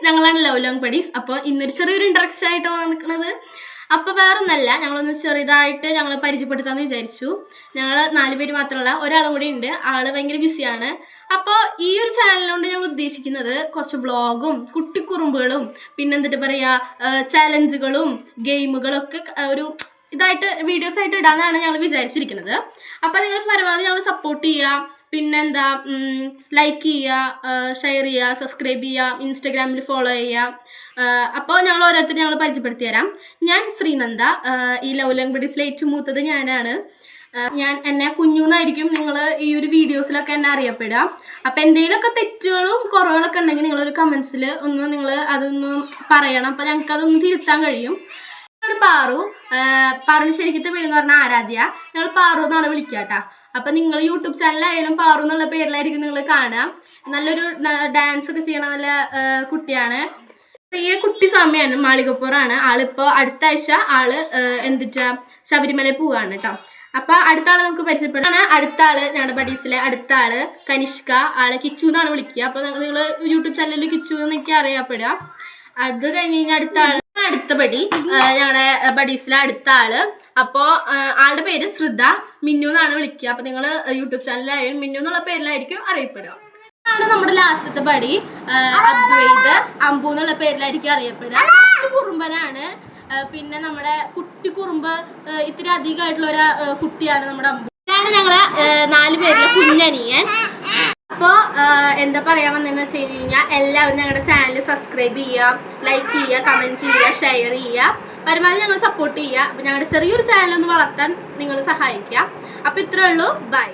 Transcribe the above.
ഞങ്ങളാണ് love long buddies. അപ്പോൾ ഇന്നൊരു ചെറിയൊരു ഇൻട്രഡക്ഷൻ ആയിട്ട് വന്നിരിക്കുന്നത്. അപ്പോൾ വേറൊന്നല്ല, ഞങ്ങളൊന്ന് ചെറുതായിട്ട് ഞങ്ങൾ പരിചയപ്പെടുത്താമെന്ന് വിചാരിച്ചു. ഞങ്ങൾ 4 പേര് മാത്രമല്ല, ഒരാളും കൂടി ഉണ്ട്. ആള് ഭയങ്കര ബിസിയാണ്. അപ്പോൾ ഈ ഒരു ചാനലിനോട് ഞങ്ങൾ ഉദ്ദേശിക്കുന്നത് കുറച്ച് വ്ളോഗും കുട്ടിക്കുറുമ്പുകളും പിന്നെന്തിട്ട് പറയുക ചാലഞ്ചുകളും ഗെയിമുകളൊക്കെ ഒരു ഇതായിട്ട് വീഡിയോസായിട്ട് ഇടാനാണ് ഞങ്ങൾ വിചാരിച്ചിരിക്കുന്നത്. അപ്പോൾ നിങ്ങൾ പരമാവധി ഞങ്ങൾ സപ്പോർട്ട് ചെയ്യുക. പിന്നെന്താ, ലൈക്ക് ചെയ്യുക, ഷെയർ ചെയ്യുക, സബ്സ്ക്രൈബ് ചെയ്യുക, ഇൻസ്റ്റഗ്രാമിൽ ഫോളോ ചെയ്യുക. അപ്പോൾ ഞങ്ങൾ ഓരോരുത്തരും ഞങ്ങൾ പരിചയപ്പെടുത്തി തരാം. ഞാൻ ശ്രീനന്ദ, ഈ ലവ് ലോങ് ബഡീസിലെ ഏറ്റവും മൂത്തത് ഞാനാണ്. എന്നെ കുഞ്ഞുന്നായിരിക്കും നിങ്ങൾ ഈ ഒരു വീഡിയോസിലൊക്കെ എന്നെ അറിയപ്പെടുക. അപ്പോൾ എന്തെങ്കിലുമൊക്കെ തെറ്റുകളും കുറവുകളൊക്കെ ഉണ്ടെങ്കിൽ നിങ്ങളൊരു കമൻസിൽ ഒന്ന് നിങ്ങൾ അതൊന്ന് പറയണം. അപ്പോൾ ഞങ്ങൾക്ക് അതൊന്ന് തിരുത്താൻ കഴിയും. പാറുവിന് ശരിക്കത്തെ പേരെന്ന് പറഞ്ഞാൽ ആരാധ്യ. ഞങ്ങൾ പാറു എന്നാണ് വിളിക്കുക കേട്ടോ. അപ്പം നിങ്ങൾ യൂട്യൂബ് ചാനലായാലും പാറു എന്നുള്ള പേരിലായിരിക്കും നിങ്ങൾ കാണുക. നല്ലൊരു ഡാൻസ് ഒക്കെ ചെയ്യണ നല്ല കുട്ടിയാണ്. ചെറിയ കുട്ടി സമയമാണ്. മാളികപ്പുറാണ് ആളിപ്പോൾ. അടുത്ത ആഴ്ച ആള് ശബരിമലയിൽ പോവുകയാണ് കേട്ടോ. അപ്പം അടുത്ത ആളെ നമുക്ക് പരിചയപ്പെടാണ്. അടുത്ത ആള് ഞങ്ങളുടെ ബഡീസിലെ അടുത്ത ആള് കനിഷ്ക. ആളെ കിച്ചു എന്നാണ് വിളിക്കുക. അപ്പോൾ നിങ്ങൾ യൂട്യൂബ് ചാനലിൽ കിച്ചു എന്നൊക്കെ അറിയപ്പെടുക. അത് കഴിഞ്ഞ് കഴിഞ്ഞാൽ അടുത്ത ബഡി ഞങ്ങളുടെ ബഡീസിലെ അടുത്ത ആള്. അപ്പോൾ ആളുടെ പേര് ശ്രദ്ധ. മിന്നു എന്നാണ് വിളിക്കുക. അപ്പോൾ നിങ്ങൾ യൂട്യൂബ് ചാനലിലായാലും മിന്നു എന്നുള്ള പേരിലായിരിക്കും അറിയപ്പെടുക. ആണ് നമ്മുടെ ലാസ്റ്റത്തെ ബഡി അദ്വൈത്. അമ്പു എന്നുള്ള പേരിലായിരിക്കും അറിയപ്പെടുക. കുറച്ച് കുറുമ്പനാണ്. പിന്നെ നമ്മുടെ കുട്ടി കുറുമ്പ് ഇത്തിരി അധികമായിട്ടുള്ള ഒരു കുട്ടിയാണ് നമ്മുടെ അമ്പു. ഇതാണ് ഞങ്ങളെ 4 പേരിലെ കുഞ്ഞനിയൻ. അപ്പോൾ എന്താ പറയാൻ വന്നതെന്ന് വെച്ച് കഴിഞ്ഞാൽ എല്ലാവരും ഞങ്ങളുടെ ചാനൽ സബ്സ്ക്രൈബ് ചെയ്യുക, ലൈക്ക് ചെയ്യുക, കമൻറ്റ് ചെയ്യുക, ഷെയർ ചെയ്യുക. പരമാവധി ഞങ്ങൾ സപ്പോർട്ട് ചെയ്യുക. അപ്പോൾ ഞങ്ങളുടെ ചെറിയൊരു ചാനലൊന്ന് വളർത്താൻ നിങ്ങൾ സഹായിക്കുക. അപ്പോൾ ഇത്രയേ ഉള്ളൂ. ബൈ.